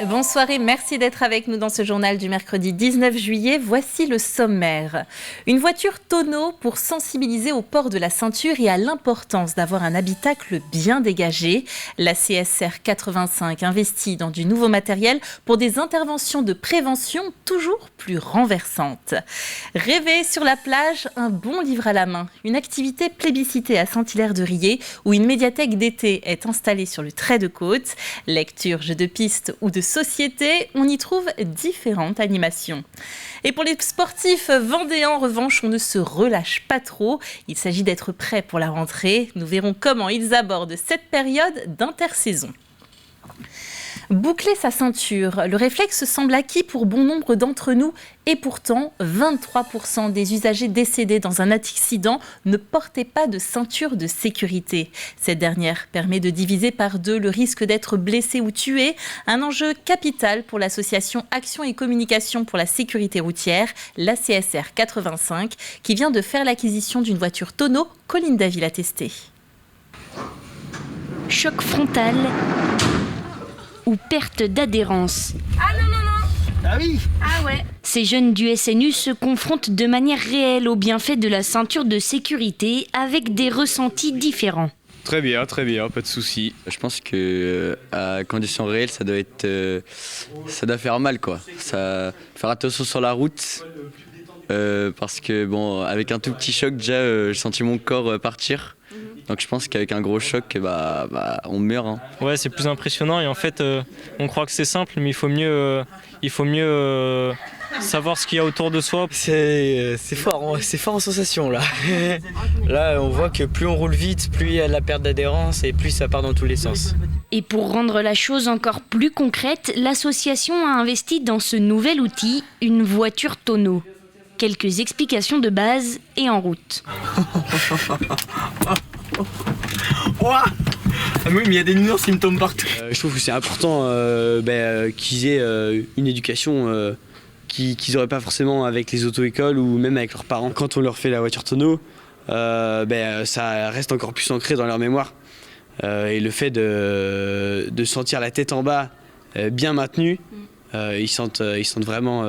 Bonsoir et merci d'être avec nous dans ce journal du mercredi 19 juillet. Voici le sommaire. Une voiture tonneau pour sensibiliser au port de la ceinture et à l'importance d'avoir un habitacle bien dégagé. La CSR 85 investit dans du nouveau matériel pour des interventions de prévention toujours plus renversantes. Rêver sur la plage, un bon livre à la main. Une activité plébiscitée à Saint-Hilaire-de-Riez où une médiathèque d'été est installée sur le trait de côte. Lecture, jeux de piste ou de société, on y trouve différentes animations. Et pour les sportifs vendéens, en revanche, on ne se relâche pas trop. Il s'agit d'être prêt pour la rentrée. Nous verrons comment ils abordent cette période d'intersaison. Boucler sa ceinture, le réflexe semble acquis pour bon nombre d'entre nous et pourtant 23% des usagers décédés dans un accident ne portaient pas de ceinture de sécurité. Cette dernière permet de diviser par 2 le risque d'être blessé ou tué, un enjeu capital pour l'association Action et Communication pour la sécurité routière, la CSR 85, qui vient de faire l'acquisition d'une voiture tonneau qu'Oline Daville a testée. Choc frontal ou perte d'adhérence. Ah non. Ah oui. Ah ouais. Ces jeunes du SNU se confrontent de manière réelle aux bienfaits de la ceinture de sécurité avec des ressentis différents. Très bien, pas de souci. Je pense que à condition réelle, ça doit faire mal quoi. Ça, faire attention sur la route parce que bon, avec un tout petit choc déjà, j'ai senti mon corps partir. Donc je pense qu'avec un gros choc, on meurt. Hein. Ouais, c'est plus impressionnant et en fait, on croit que c'est simple, mais il faut mieux savoir ce qu'il y a autour de soi. C'est fort en sensation là. Là, on voit que plus on roule vite, plus il y a la perte d'adhérence et plus ça part dans tous les sens. Et pour rendre la chose encore plus concrète, l'association a investi dans ce nouvel outil, une voiture tonneau. Quelques explications de base et en route. Ah oui, mais il y a des nuances qui me tombent partout. Je trouve que c'est important qu'ils aient une éducation qu'ils n'auraient pas forcément avec les auto-écoles ou même avec leurs parents. Quand on leur fait la voiture tonneau, ça reste encore plus ancré dans leur mémoire. Et le fait de sentir la tête en bas bien maintenue, ils sentent vraiment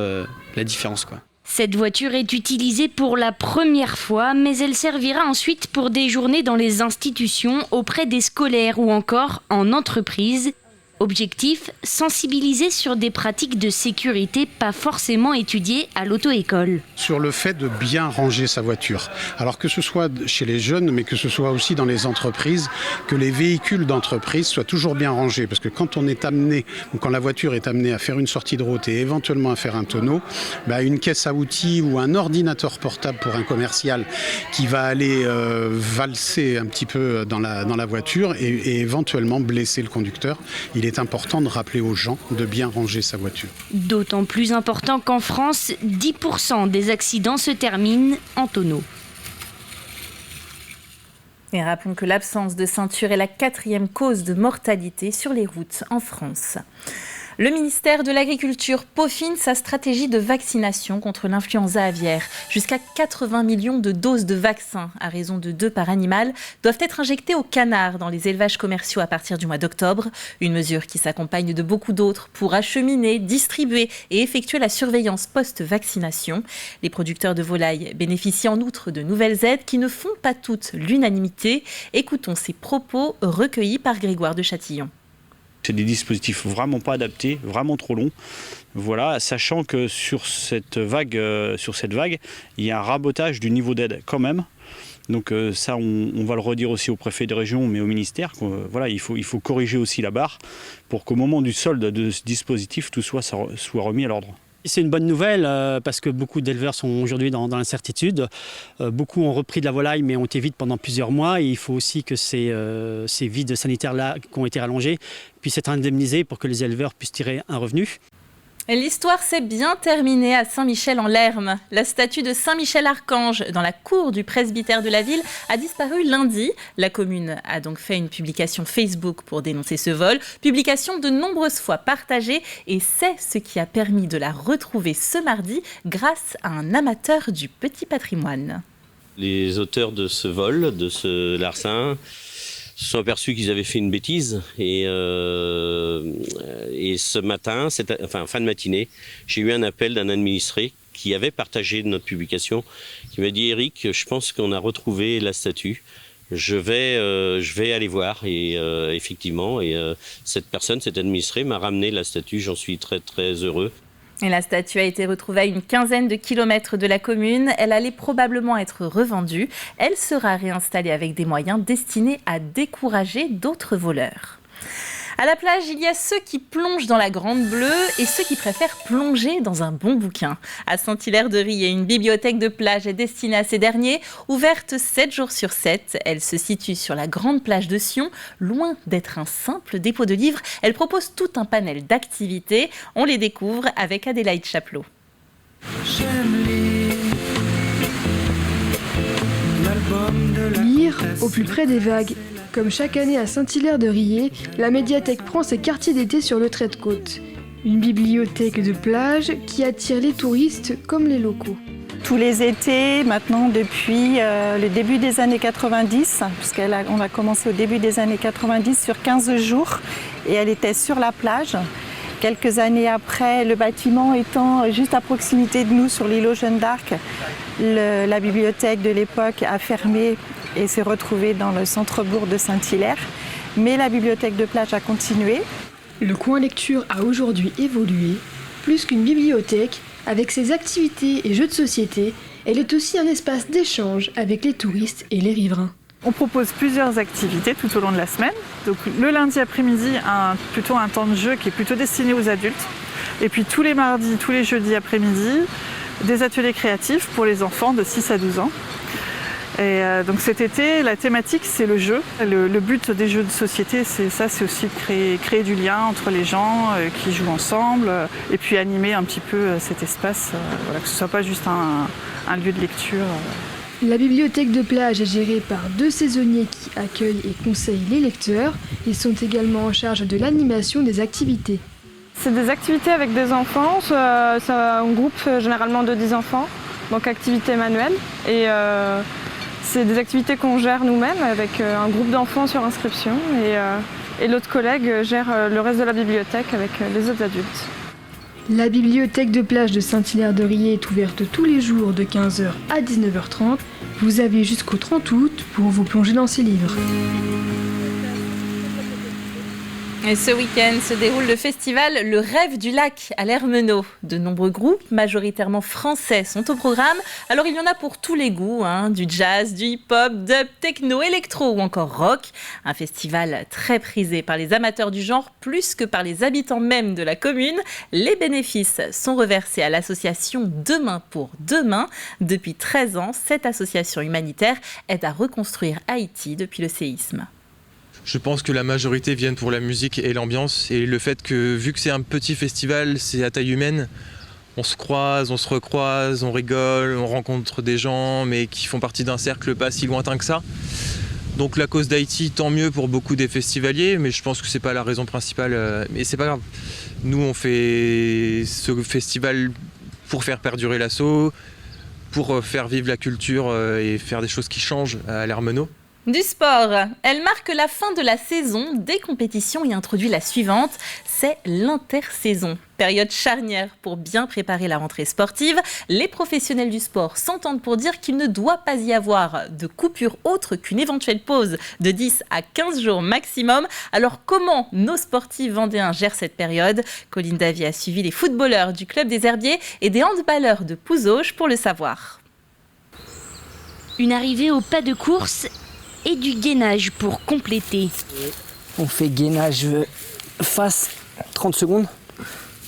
la différence, quoi. Cette voiture est utilisée pour la première fois, mais elle servira ensuite pour des journées dans les institutions, auprès des scolaires ou encore en entreprise. Objectif, sensibiliser sur des pratiques de sécurité pas forcément étudiées à l'auto-école. Sur le fait de bien ranger sa voiture. Alors que ce soit chez les jeunes, mais que ce soit aussi dans les entreprises, que les véhicules d'entreprise soient toujours bien rangés. Parce que quand on est amené, ou quand la voiture est amenée à faire une sortie de route et éventuellement à faire un tonneau, une caisse à outils ou un ordinateur portable pour un commercial qui va aller valser un petit peu dans la voiture et éventuellement blesser le conducteur, il est important de rappeler aux gens de bien ranger sa voiture. D'autant plus important qu'en France, 10% des accidents se terminent en tonneau. Et rappelons que l'absence de ceinture est la 4e cause de mortalité sur les routes en France. Le ministère de l'Agriculture peaufine sa stratégie de vaccination contre l'influenza aviaire. Jusqu'à 80 millions de doses de vaccins, à raison de 2 par animal, doivent être injectées aux canards dans les élevages commerciaux à partir du mois d'octobre. Une mesure qui s'accompagne de beaucoup d'autres pour acheminer, distribuer et effectuer la surveillance post-vaccination. Les producteurs de volailles bénéficient en outre de nouvelles aides qui ne font pas toutes l'unanimité. Écoutons ces propos recueillis par Grégoire de Châtillon. C'est des dispositifs vraiment pas adaptés, vraiment trop longs. Voilà, sachant que sur cette vague, il y a un rabotage du niveau d'aide quand même. Donc ça, on va le redire aussi au préfet de région, mais au ministère. Voilà, il faut corriger aussi la barre pour qu'au moment du solde de ce dispositif, tout soit remis à l'ordre. C'est une bonne nouvelle parce que beaucoup d'éleveurs sont aujourd'hui dans l'incertitude. Beaucoup ont repris de la volaille mais ont été vides pendant plusieurs mois. Et il faut aussi que ces vides sanitaires-là qui ont été rallongés puissent être indemnisés pour que les éleveurs puissent tirer un revenu. L'histoire s'est bien terminée à Saint-Michel-en-Lerme. La statue de Saint-Michel-Archange dans la cour du presbytère de la ville a disparu lundi. La commune a donc fait une publication Facebook pour dénoncer ce vol. Publication de nombreuses fois partagée et c'est ce qui a permis de la retrouver ce mardi grâce à un amateur du petit patrimoine. Les auteurs de ce vol, de ce larcin, se sont aperçus qu'ils avaient fait une bêtise et ce matin, fin de matinée, j'ai eu un appel d'un administré qui avait partagé notre publication, qui m'a dit « Eric, je pense qu'on a retrouvé la statue. Je vais aller voir. » Et effectivement, cette personne, cet administré, m'a ramené la statue. J'en suis très très heureux. Et la statue a été retrouvée à une quinzaine de kilomètres de la commune. Elle allait probablement être revendue. Elle sera réinstallée avec des moyens destinés à décourager d'autres voleurs. À la plage, il y a ceux qui plongent dans la Grande Bleue et ceux qui préfèrent plonger dans un bon bouquin. À Saint-Hilaire-de-Riez, une bibliothèque de plage est destinée à ces derniers, ouverte 7 jours sur 7. Elle se situe sur la grande plage de Sion. Loin d'être un simple dépôt de livres, elle propose tout un panel d'activités. On les découvre avec Adélaïde Chaplot. Lire au plus près des vagues. Comme chaque année à Saint-Hilaire-de-Riez, la médiathèque prend ses quartiers d'été sur le trait de côte. Une bibliothèque de plage qui attire les touristes comme les locaux. Tous les étés, maintenant depuis le début des années 90, puisqu'on a commencé au début des années 90 sur 15 jours et elle était sur la plage. Quelques années après, le bâtiment étant juste à proximité de nous sur l'îlot Jeanne d'Arc, la bibliothèque de l'époque a fermé et s'est retrouvée dans le centre-bourg de Saint-Hilaire. Mais la bibliothèque de plage a continué. Le coin lecture a aujourd'hui évolué. Plus qu'une bibliothèque, avec ses activités et jeux de société, elle est aussi un espace d'échange avec les touristes et les riverains. On propose plusieurs activités tout au long de la semaine. Donc, le lundi après-midi, plutôt un temps de jeu qui est plutôt destiné aux adultes. Et puis tous les mardis, tous les jeudis après-midi, des ateliers créatifs pour les enfants de 6 à 12 ans. Et donc cet été, la thématique, c'est le jeu. Le but des jeux de société, c'est aussi de créer du lien entre les gens qui jouent ensemble et puis animer un petit peu cet espace, que ce ne soit pas juste un lieu de lecture. La bibliothèque de plage est gérée par 2 saisonniers qui accueillent et conseillent les lecteurs. Ils sont également en charge de l'animation des activités. C'est des activités avec des enfants, c'est un groupe généralement de 10 enfants, donc activités manuelles. Et c'est des activités qu'on gère nous-mêmes avec un groupe d'enfants sur inscription et l'autre collègue gère le reste de la bibliothèque avec les autres adultes. La bibliothèque de plage de Saint-Hilaire-de-Riez est ouverte tous les jours de 15h à 19h30. Vous avez jusqu'au 30 août pour vous plonger dans ces livres. Et ce week-end se déroule le festival Le Rêve du Lac à l'Hermenau. De nombreux groupes, majoritairement français, sont au programme. Alors il y en a pour tous les goûts, du jazz, du hip-hop, dub, techno, électro ou encore rock. Un festival très prisé par les amateurs du genre plus que par les habitants même de la commune. Les bénéfices sont reversés à l'association Demain pour Demain. Depuis 13 ans, cette association humanitaire aide à reconstruire Haïti depuis le séisme. Je pense que la majorité viennent pour la musique et l'ambiance et le fait que, vu que c'est un petit festival, c'est à taille humaine, on se croise, on se recroise, on rigole, on rencontre des gens mais qui font partie d'un cercle pas si lointain que ça. Donc la cause d'Haïti, tant mieux pour beaucoup des festivaliers, mais je pense que c'est pas la raison principale. Mais c'est pas grave. Nous, on fait ce festival pour faire perdurer l'assaut, pour faire vivre la culture et faire des choses qui changent à l'Hermenau. Du sport, elle marque la fin de la saison des compétitions et introduit la suivante, c'est l'intersaison. Période charnière pour bien préparer la rentrée sportive. Les professionnels du sport s'entendent pour dire qu'il ne doit pas y avoir de coupure autre qu'une éventuelle pause de 10 à 15 jours maximum. Alors comment nos sportifs vendéens gèrent cette période ? Colline Davy a suivi les footballeurs du club des Herbiers et des handballeurs de Pouzauges pour le savoir. Une arrivée au pas de course et du gainage pour compléter. On fait gainage face 30 secondes.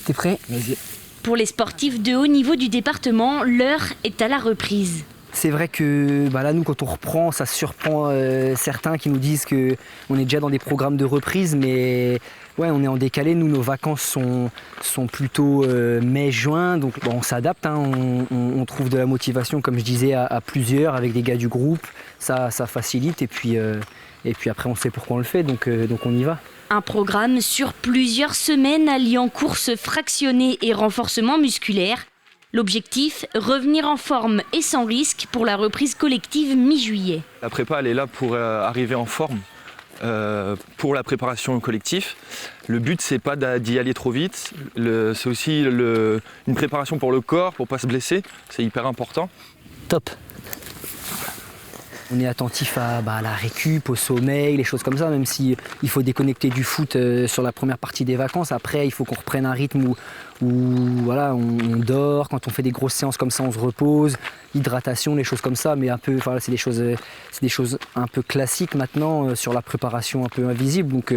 T'es prêt ? Vas-y. Pour les sportifs de haut niveau du département, l'heure est à la reprise. C'est vrai que là, nous, quand on reprend, ça surprend certains qui nous disent qu'on est déjà dans des programmes de reprise, mais ouais, on est en décalé. Nous, nos vacances sont plutôt mai-juin, donc on s'adapte. On trouve de la motivation, comme je disais, à plusieurs, avec des gars du groupe. Ça facilite, et puis après, on sait pourquoi on le fait, donc on y va. Un programme sur plusieurs semaines alliant courses fractionnées et renforcement musculaire. L'objectif, revenir en forme et sans risque pour la reprise collective mi-juillet. La prépa, elle est là pour arriver en forme pour la préparation au collectif. Le but, c'est pas d'y aller trop vite. C'est aussi une préparation pour le corps, pour pas se blesser. C'est hyper important. Top. On est attentif à la récup, au sommeil, les choses comme ça, même si il faut déconnecter du foot sur la première partie des vacances. Après, il faut qu'on reprenne un rythme où voilà, on dort. Quand on fait des grosses séances comme ça, on se repose. Hydratation, les choses comme ça, mais un peu, voilà, c'est des choses un peu classiques maintenant sur la préparation un peu invisible. Donc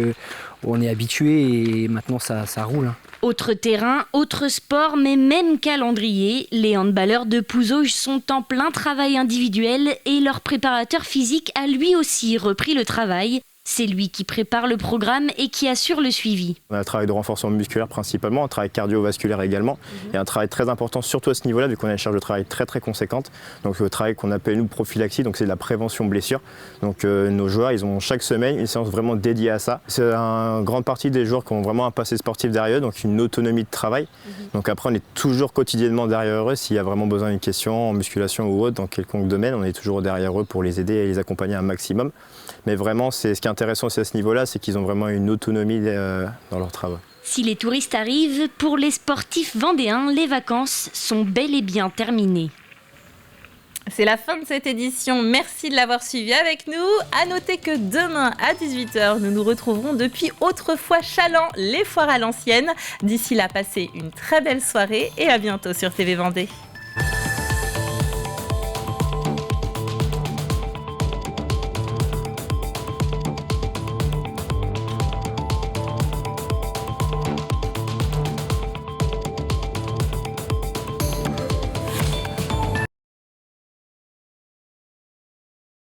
on est habitué et maintenant ça roule. Hein. Autre terrain, autre sport, mais même calendrier. Les handballeurs de Pouzauges sont en plein travail individuel et leur préparateur physique a lui aussi repris le travail. C'est lui qui prépare le programme et qui assure le suivi. On a un travail de renforcement musculaire principalement, un travail cardiovasculaire également, et un travail très important surtout à ce niveau-là, vu qu'on a une charge de travail très très conséquente. Donc le travail qu'on appelle nous prophylaxie, donc c'est de la prévention blessure. Donc nos joueurs, ils ont chaque semaine une séance vraiment dédiée à ça. C'est une grande partie des joueurs qui ont vraiment un passé sportif derrière eux, donc une autonomie de travail. Donc après on est toujours quotidiennement derrière eux s'il y a vraiment besoin d'une question en musculation ou autre, dans quelconque domaine, on est toujours derrière eux pour les aider et les accompagner un maximum. Mais vraiment, c'est ce qui est intéressant aussi à ce niveau-là, c'est qu'ils ont vraiment une autonomie dans leur travail. Si les touristes arrivent, pour les sportifs vendéens, les vacances sont bel et bien terminées. C'est la fin de cette édition. Merci de l'avoir suivi avec nous. À noter que demain à 18h, nous nous retrouverons depuis autrefois Chaland, les foires à l'ancienne. D'ici là, passez une très belle soirée et à bientôt sur TV Vendée.